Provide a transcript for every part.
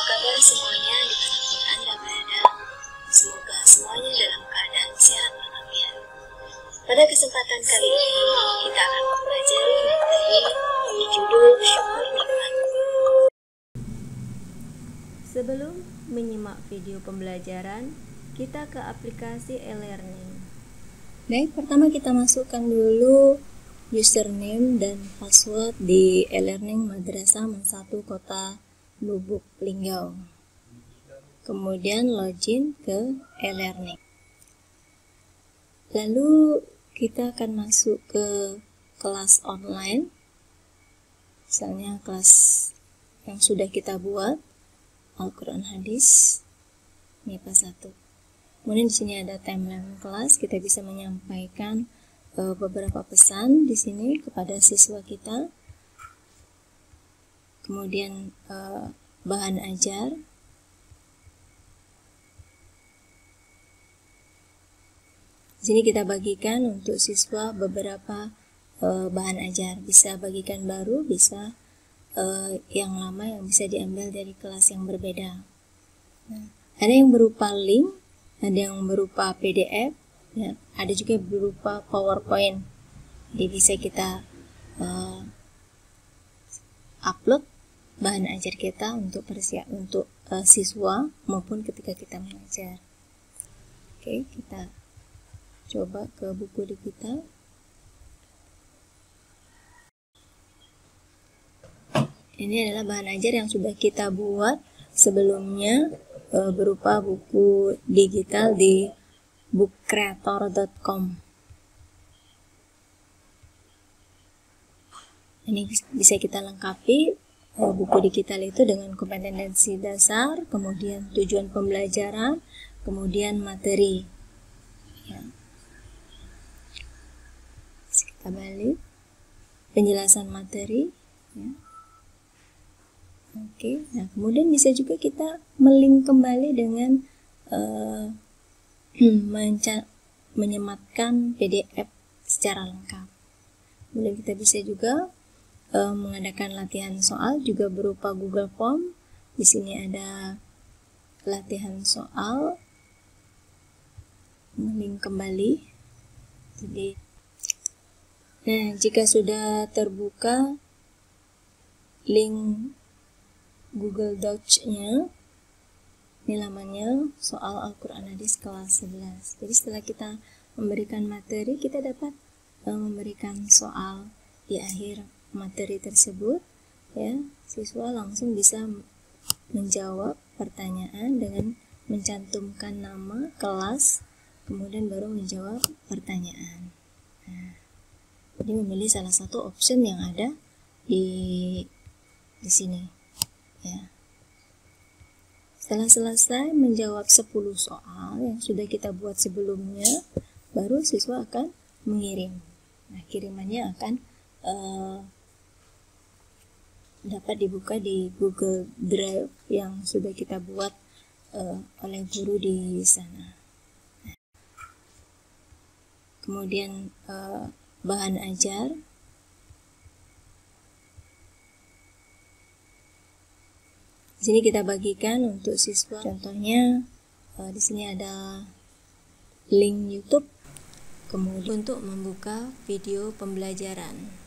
kabar semuanya dimanapun Anda berada? Semoga semuanya dalam keadaan sehat walafiat. Pada kesempatan kali ini, kita akan mempelajari materi berjudul Syukur Nikmat. Sebelum menyimak video pembelajaran, kita ke aplikasi e-learning. Baik, pertama kita masukkan dulu username dan password di e-learning Madrasah Men1 Kota Lubuk Linggau. Kemudian login ke e-learning. Lalu kita akan masuk ke kelas online. Misalnya kelas yang sudah kita buat, Al-Quran Hadis MIPA 1. Kemudian di sini ada timeline kelas, kita bisa menyampaikan beberapa pesan di sini kepada siswa kita. Kemudian bahan ajar. Di sini kita bagikan untuk siswa beberapa bahan ajar. Bisa bagikan baru, bisa yang lama yang bisa diambil dari kelas yang berbeda. Nah, ada yang berupa link, ada yang berupa PDF, ya, ada juga berupa PowerPoint. Jadi bisa kita upload bahan ajar kita untuk siswa maupun ketika kita mengajar. Oke, kita coba ke buku digital. Ini adalah bahan ajar yang sudah kita buat sebelumnya berupa buku digital di bookcreator.com. Ini bisa kita lengkapi buku digital itu dengan kompetensi dasar, kemudian tujuan pembelajaran, kemudian materi. Ya. Kita balik penjelasan materi. Ya. Oke, nah kemudian bisa juga kita melink kembali dengan menyematkan PDF secara lengkap. Kemudian kita bisa juga mengadakan latihan soal juga berupa Google Form. Di sini ada latihan soal, melink kembali. Jadi, nah jika sudah terbuka link Google Docs-nya, ini lamanya soal Al-Quran Hadis kelas 11. Jadi setelah kita memberikan materi, kita dapat memberikan soal di akhir materi tersebut. Ya, siswa langsung bisa menjawab pertanyaan dengan mencantumkan nama, kelas, kemudian baru menjawab pertanyaan. Nah, jadi memilih salah satu option yang ada di sini. Ya. Setelah selesai menjawab 10 soal yang sudah kita buat sebelumnya, baru siswa akan mengirim. Nah, kirimannya akan dapat dibuka di Google Drive yang sudah kita buat oleh guru di sana. Nah, kemudian bahan ajar. Di sini kita bagikan untuk siswa. Contohnya di sini ada link YouTube. Kemudian untuk membuka video pembelajaran.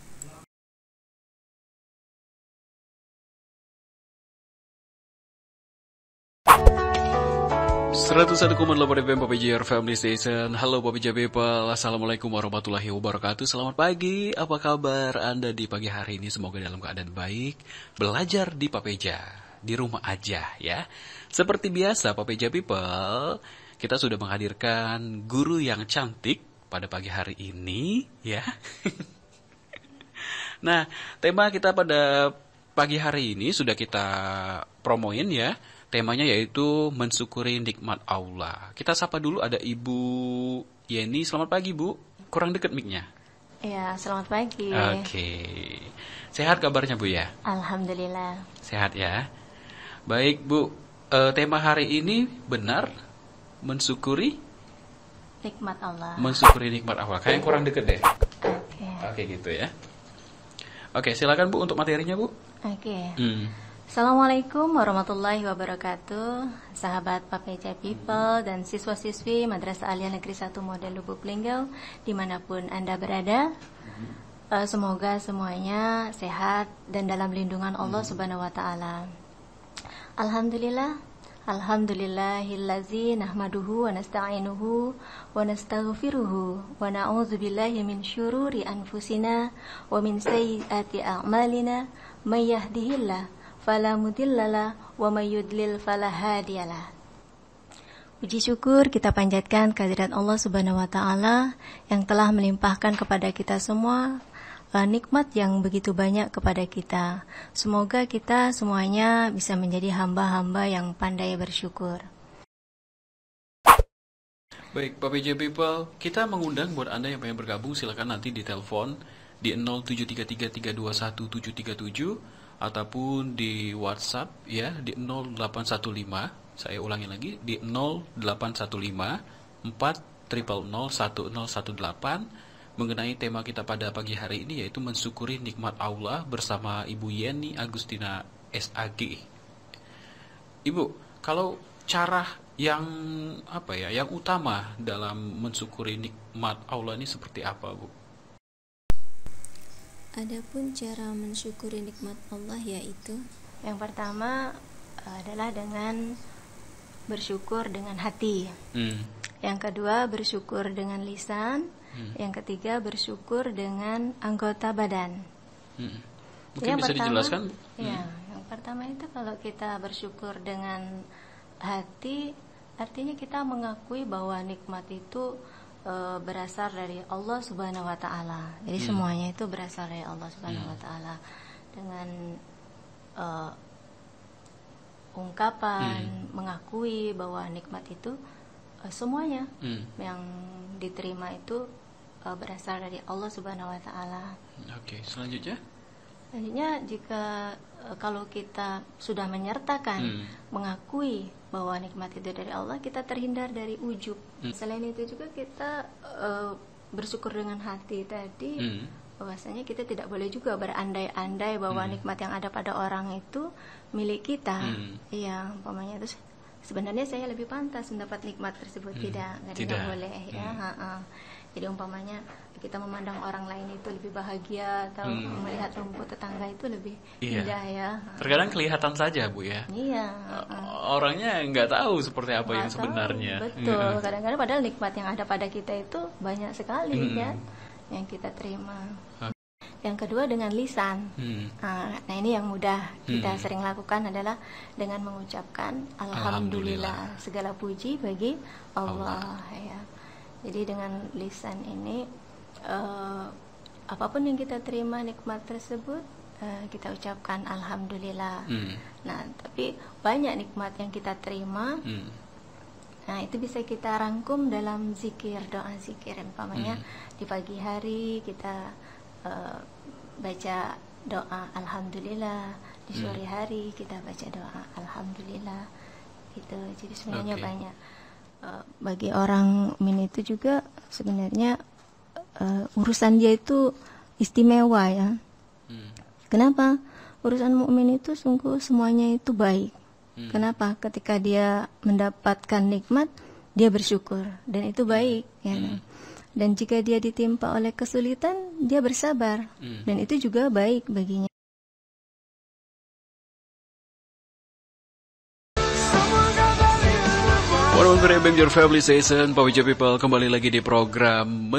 .1 FM PPJR Family Station. Halo PPJ People, Assalamualaikum warahmatullahi wabarakatuh. Selamat pagi, apa kabar Anda di pagi hari ini? Semoga dalam keadaan baik. Belajar di Papeja, di rumah aja ya. Seperti biasa PPJ People, kita sudah menghadirkan guru yang cantik pada pagi hari ini ya. Nah, tema kita pada pagi hari ini sudah kita promoin ya. Temanya yaitu mensyukuri nikmat Allah. Kita sapa dulu, ada Ibu Yeni. Selamat pagi Bu. Kurang dekat mic-nya. Ya, selamat pagi. Oke. Sehat kabarnya Bu ya? Alhamdulillah. Sehat ya. Baik Bu, tema hari ini benar mensyukuri Nikmat Allah. Mensyukuri nikmat Allah. Kayaknya kurang dekat deh. Oke. Oke gitu ya. Oke, silakan Bu untuk materinya Bu. Oke. Assalamualaikum warahmatullahi wabarakatuh. Sahabat Papeja People dan siswa-siswi Madrasah Aliyah Negeri 1 Model Lubuk Linggau dimanapun Anda berada, semoga semuanya sehat dan dalam lindungan Allah Subhanahu wa Ta'ala. Alhamdulillahillazi nahmaduhu wa nasta'inuhu wa nastaghfiruhu wa na'udzu billahi min syururi anfusina wa min sayyiati a'malina may yahdihillahu fala mudhillalah wa may yudlil fala hadiyalah. Puji syukur kita panjatkan kehadirat Allah Subhanahu wa Ta'ala yang telah melimpahkan kepada kita semua nikmat yang begitu banyak kepada kita. Semoga kita semuanya bisa menjadi hamba-hamba yang pandai bersyukur. Baik, PPJ People, kita mengundang buat Anda yang pengen bergabung, silakan nanti di telepon di 0733321737 ataupun di WhatsApp ya di 0815. Saya ulangi lagi di 0815 4000118 mengenai tema kita pada pagi hari ini, yaitu mensyukuri nikmat Allah bersama Ibu Yeni Agustina SAG. Ibu, kalau cara yang yang utama dalam mensyukuri nikmat Allah ini seperti apa, Bu? Adapun cara mensyukuri nikmat Allah yaitu yang pertama adalah dengan bersyukur dengan hati. Yang kedua bersyukur dengan lisan. Yang ketiga bersyukur dengan anggota badan. Mungkin bisa dijelaskan? Ya, yang pertama itu kalau kita bersyukur dengan hati, artinya kita mengakui bahwa nikmat itu berasal dari Allah Subhanahu wa Ta'ala. Jadi semuanya itu berasal dari Allah Subhanahu wa Ta'ala. Dengan ungkapan mengakui bahwa nikmat itu semuanya yang diterima itu berasal dari Allah Subhanahu wa Ta'ala. Oke, selanjutnya jika kalau kita sudah menyertakan mengakui bahwa nikmat itu dari Allah, kita terhindar dari ujub. Selain itu juga kita bersyukur dengan hati tadi, bahwasanya kita tidak boleh juga berandai-andai bahwa nikmat yang ada pada orang itu milik kita. Iya, umpamanya itu sebenarnya saya lebih pantas mendapat nikmat tersebut. Tidak boleh ya. Jadi umpamanya kita memandang orang lain itu lebih bahagia atau melihat rumput tetangga itu lebih indah ya. Terkadang kelihatan saja, Bu ya. Iya. Orangnya nggak tahu seperti apa yang sebenarnya. Betul. Kadang-kadang padahal nikmat yang ada pada kita itu banyak sekali ya yang kita terima. Yang kedua dengan lisan. Nah ini yang mudah kita sering lakukan adalah dengan mengucapkan Alhamdulillah. Segala puji bagi Allah. Ya. Jadi dengan lisan ini apapun yang kita terima nikmat tersebut kita ucapkan Alhamdulillah. Nah tapi banyak nikmat yang kita terima. Nah itu bisa kita rangkum dalam zikir, doa zikir. Umpamanya di pagi hari kita baca doa Alhamdulillah, di sore hari kita baca doa Alhamdulillah gitu. Jadi sebenarnya banyak bagi orang mukmin itu juga sebenarnya urusan dia itu istimewa ya. Kenapa? Urusan mukmin itu sungguh semuanya itu baik. Kenapa? Ketika dia mendapatkan nikmat, dia bersyukur dan itu baik ya. Dan jika dia ditimpa oleh kesulitan, dia bersabar dan itu juga baik baginya. Your Family Station, Papeja People, kembali lagi di program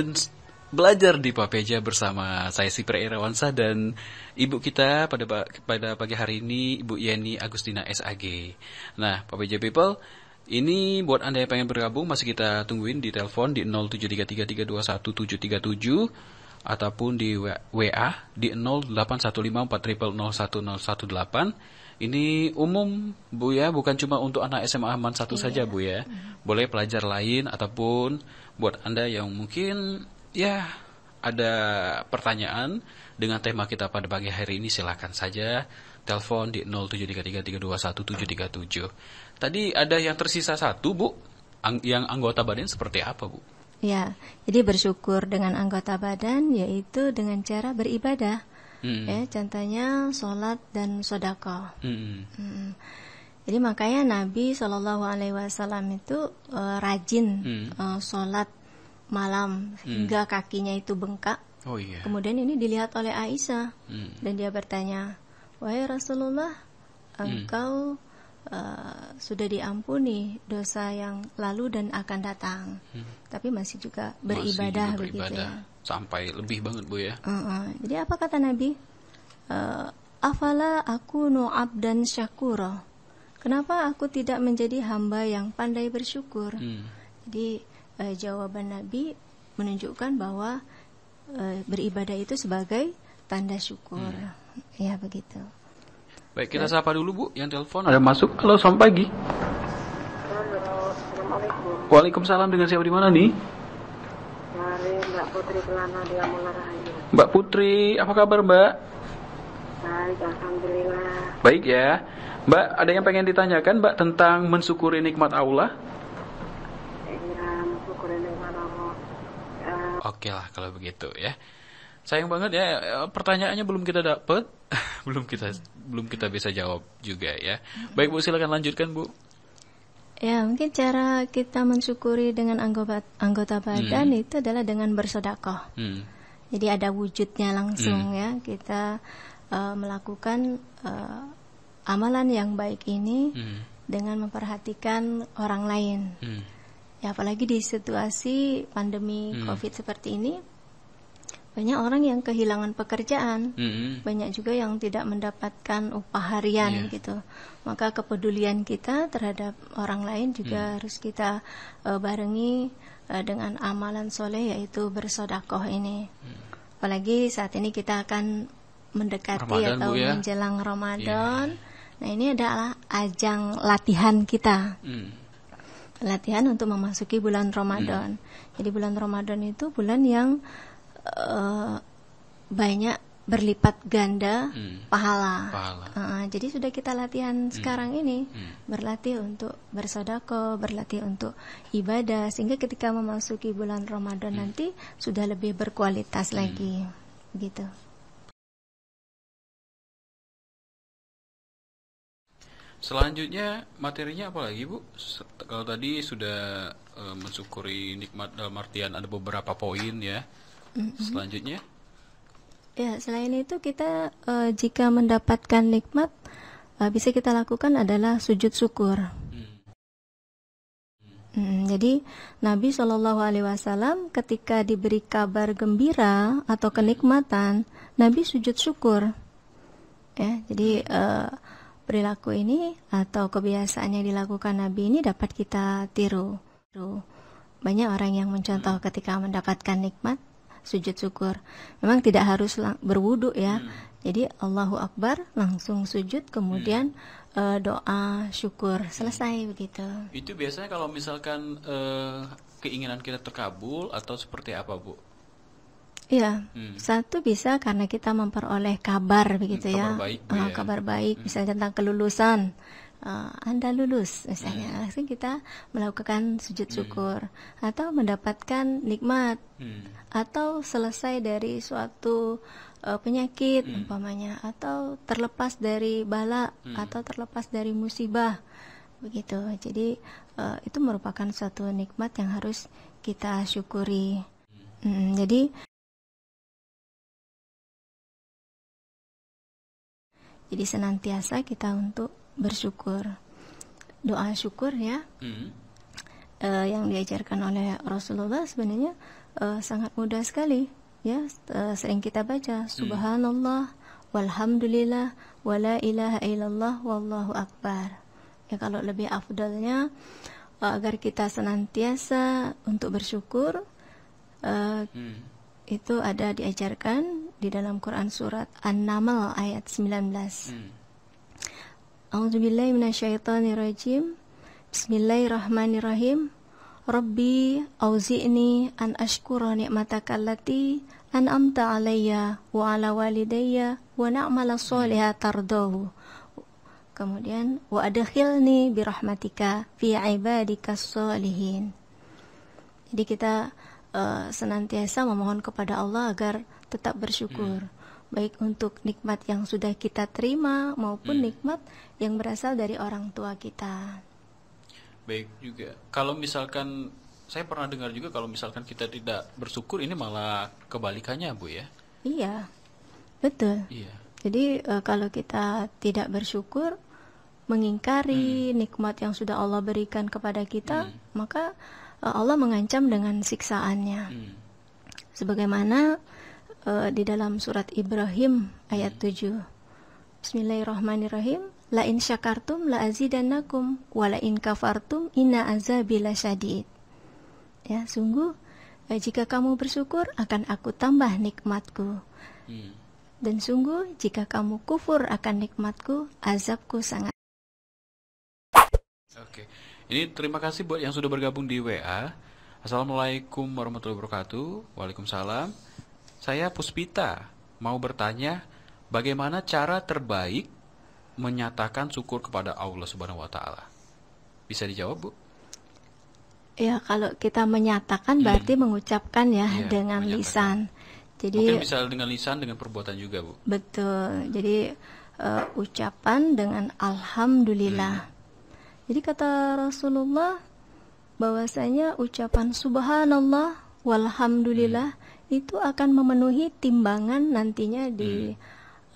Belajar di Papeja bersama saya Sipra Irawansa dan ibu kita pada pagi hari ini, Ibu Yeni Agustina SAG. Nah, Papeja People, ini buat Anda yang pengen bergabung masih kita tungguin di telepon di 0733321737 ataupun di WA di 081540001018. Ini umum, Bu ya, bukan cuma untuk anak SMA Aman 1 saja, Bu ya. Boleh pelajar lain ataupun buat Anda yang mungkin ya ada pertanyaan dengan tema kita pada pagi hari ini, silakan saja telepon di 0733321737. Tadi ada yang tersisa satu, Bu. Yang anggota badan seperti apa, Bu? Ya, jadi bersyukur dengan anggota badan yaitu dengan cara beribadah. Ya, contohnya sholat dan sedekah. Jadi makanya Nabi SAW itu rajin sholat malam hingga kakinya itu bengkak. Oh iya. Kemudian ini dilihat oleh Aisyah dan dia bertanya, wahai Rasulullah, engkau sudah diampuni dosa yang lalu dan akan datang, tapi masih juga beribadah, begitu ya. Sampai lebih banget Bu ya. Jadi apa kata Nabi? Afala akunu abdan syakura. Kenapa aku tidak menjadi hamba yang pandai bersyukur? Jadi jawaban Nabi menunjukkan bahwa beribadah itu sebagai tanda syukur. Ya begitu. Baik, kita sapa dulu Bu yang telepon. Ada masuk. Halo, selamat pagi. Assalamualaikum. Waalaikumsalam, dengan siapa di mana nih? Dari Mbak Putri Kelana di Amula Rahayu. Mbak Putri, apa kabar Mbak? Baik, alhamdulillah. Baik ya. Mbak, ada yang pengen ditanyakan Mbak tentang mensyukuri nikmat Allah? Iya, mensyukuri nikmat Allah. Oke lah kalau begitu ya. Sayang banget ya, pertanyaannya belum kita dapat, belum kita bisa jawab juga ya. Baik Bu, silakan lanjutkan Bu. Ya, mungkin cara kita mensyukuri dengan anggota badan itu adalah dengan bersedekah. Jadi ada wujudnya langsung ya, kita melakukan amalan yang baik ini dengan memperhatikan orang lain. Ya, apalagi di situasi pandemi COVID seperti ini, banyak orang yang kehilangan pekerjaan, banyak juga yang tidak mendapatkan upah harian gitu. Maka kepedulian kita terhadap orang lain juga harus kita barengi dengan amalan soleh, yaitu bersedekah ini. Apalagi saat ini kita akan mendekati Ramadan, atau Bu, ya? menjelang Ramadan. Nah, ini adalah ajang latihan kita. Latihan untuk memasuki bulan Ramadan. Jadi bulan Ramadan itu bulan yang banyak berlipat ganda pahala. Jadi sudah kita latihan sekarang ini, berlatih untuk bersedekah, berlatih untuk ibadah, sehingga ketika memasuki bulan Ramadan nanti sudah lebih berkualitas lagi, begitu. Selanjutnya materinya apa lagi Bu? Kalau tadi sudah mensyukuri nikmat dalam artian ada beberapa poin ya. Selanjutnya? Ya, selain itu kita jika mendapatkan nikmat, bisa kita lakukan adalah sujud syukur. Jadi Nabi SAW ketika diberi kabar gembira atau kenikmatan, Nabi sujud syukur. Ya, jadi perilaku ini atau kebiasaan yang dilakukan Nabi ini dapat kita tiru. Banyak orang yang mencontoh ketika mendapatkan nikmat sujud syukur. Memang tidak harus berwudu ya. Jadi Allahu Akbar langsung sujud, kemudian doa syukur, selesai begitu. Itu biasanya kalau misalkan keinginan kita terkabul atau seperti apa Bu? Iya, satu bisa karena kita memperoleh kabar begitu ya, baik, ya. Kabar baik, misalnya tentang kelulusan, Anda lulus misalnya, langsung kita melakukan sujud syukur, atau mendapatkan nikmat, atau selesai dari suatu penyakit umpamanya, atau terlepas dari bala, atau terlepas dari musibah, begitu. Jadi itu merupakan suatu nikmat yang harus kita syukuri. Jadi senantiasa kita untuk bersyukur, doa syukur ya, yang diajarkan oleh Rasulullah sebenarnya sangat mudah sekali ya. Sering kita baca Subhanallah, walhamdulillah, wala ilaha illallah, wallahu akbar. Ya, kalau lebih afdalnya agar kita senantiasa untuk bersyukur, itu ada diajarkan di dalam Quran surat An-Naml ayat 19. A'udzubillahi minasyaitonirrajim. Bismillahirrahmanirrahim. Rabbi auzi'ni an ashkura ni'mataka allati an'amta 'alayya wa 'ala walidayya wa na'mala shalihan tardahu. Kemudian wa adkhilni bi rahmatika fi ibadikas sholihin. Jadi kita senantiasa memohon kepada Allah agar tetap bersyukur. baik untuk nikmat yang sudah kita terima maupun nikmat yang berasal dari orang tua kita. Baik juga. Kalau misalkan saya pernah dengar juga kalau misalkan kita tidak bersyukur ini malah kebalikannya, Bu ya. Iya, betul. Iya. Jadi kalau kita tidak bersyukur, mengingkari nikmat yang sudah Allah berikan kepada kita, maka Allah mengancam dengan siksaannya. Sebagaimana di dalam surat Ibrahim ayat 7. Bismillahirrahmanirrahim. La in syakartum la azidannakum wa la in kafartum inna azabi lasyadid. Ya, sungguh jika kamu bersyukur akan aku tambah nikmatku. Dan sungguh jika kamu kufur akan nikmatku, azabku sangat. Oke. Ini terima kasih buat yang sudah bergabung di WA. Assalamualaikum warahmatullahi wabarakatuh. Waalaikumsalam. Saya Puspita mau bertanya, bagaimana cara terbaik menyatakan syukur kepada Allah Subhanahu wa taala? Bisa dijawab, Bu? Ya, kalau kita menyatakan berarti mengucapkan ya, dengan menyatakan. lisan. Jadi Mungkin bisa dengan lisan, dengan perbuatan juga, Bu. betul. Jadi ucapan dengan alhamdulillah. Jadi kata Rasulullah bahwasanya ucapan subhanallah walhamdulillah itu akan memenuhi timbangan nantinya di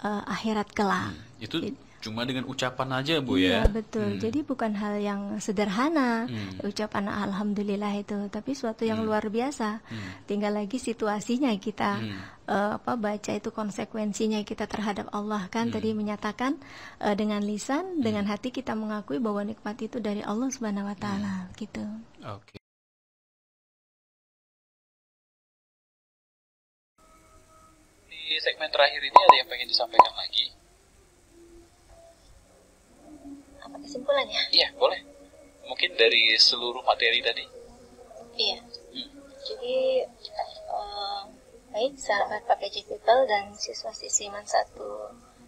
akhirat kelak. Itu cuma dengan ucapan aja, Bu Iya, ya. betul. Jadi bukan hal yang sederhana ucapan alhamdulillah itu, tapi suatu yang luar biasa. Tinggal lagi situasinya kita baca itu konsekuensinya kita terhadap Allah kan. Tadi menyatakan dengan lisan, dengan hati kita mengakui bahwa nikmat itu dari Allah Subhanahu wa taala gitu. Oke. Di segmen terakhir ini ada yang pengen disampaikan lagi? Apa kesimpulannya? Iya, boleh. Mungkin dari seluruh materi tadi. Iya. Jadi baik sahabat PPJ People dan siswa-siswi Man 1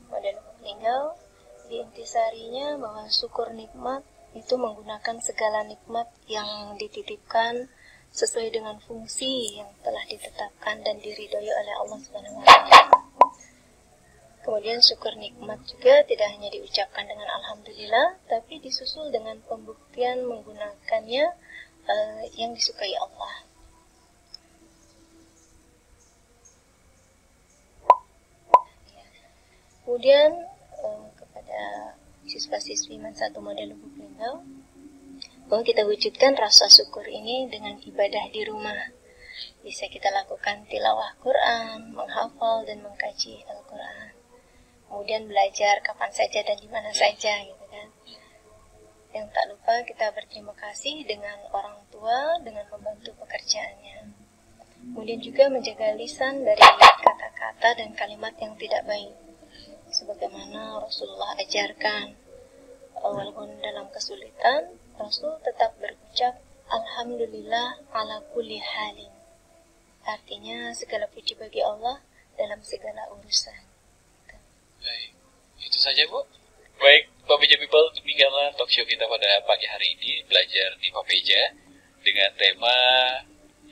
Model Linggau, di intisarinya bahwa syukur nikmat itu menggunakan segala nikmat yang dititipkan sesuai dengan fungsi yang telah ditetapkan dan diridhoi oleh Allah Subhanahu wa taala. Kemudian syukur nikmat juga tidak hanya diucapkan dengan alhamdulillah, tapi disusul dengan pembuktian menggunakannya yang disukai Allah. Kemudian kepada siswa-siswi Man 1 Model Lubuk Linggau, bahwa kita wujudkan rasa syukur ini dengan ibadah di rumah. Bisa kita lakukan tilawah Quran, menghafal dan mengkaji Al-Quran. Kemudian belajar kapan saja dan di mana saja gitu kan. Yang tak lupa kita berterima kasih dengan orang tua dengan membantu pekerjaannya. Kemudian juga menjaga lisan dari kata-kata dan kalimat yang tidak baik. Sebagaimana Rasulullah ajarkan, walaupun dalam kesulitan, Rasul tetap berucap alhamdulillah ala kulli halin. Artinya segala puji bagi Allah dalam segala urusan. Baik, itu saja, Bu. Baik, Papeja People, demikianlah talk show kita pada pagi hari ini, belajar di Papeja dengan tema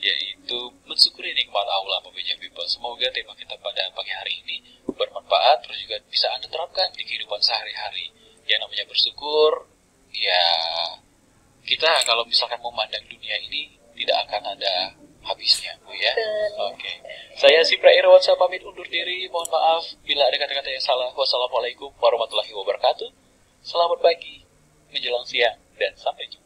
yaitu mensyukuri nikmat Allah, Papeja People. Semoga tema kita pada pagi hari ini bermanfaat, terus juga bisa Anda terapkan di kehidupan sehari-hari. Yang namanya bersyukur, ya kita kalau misalkan memandang dunia ini tidak akan ada habisnya, Bu ya. Oke. Saya Sipra Irawansa pamit undur diri. Mohon maaf bila ada kata-kata yang salah. Wassalamualaikum warahmatullahi wabarakatuh. Selamat pagi, menjelang siang, dan sampai jumpa.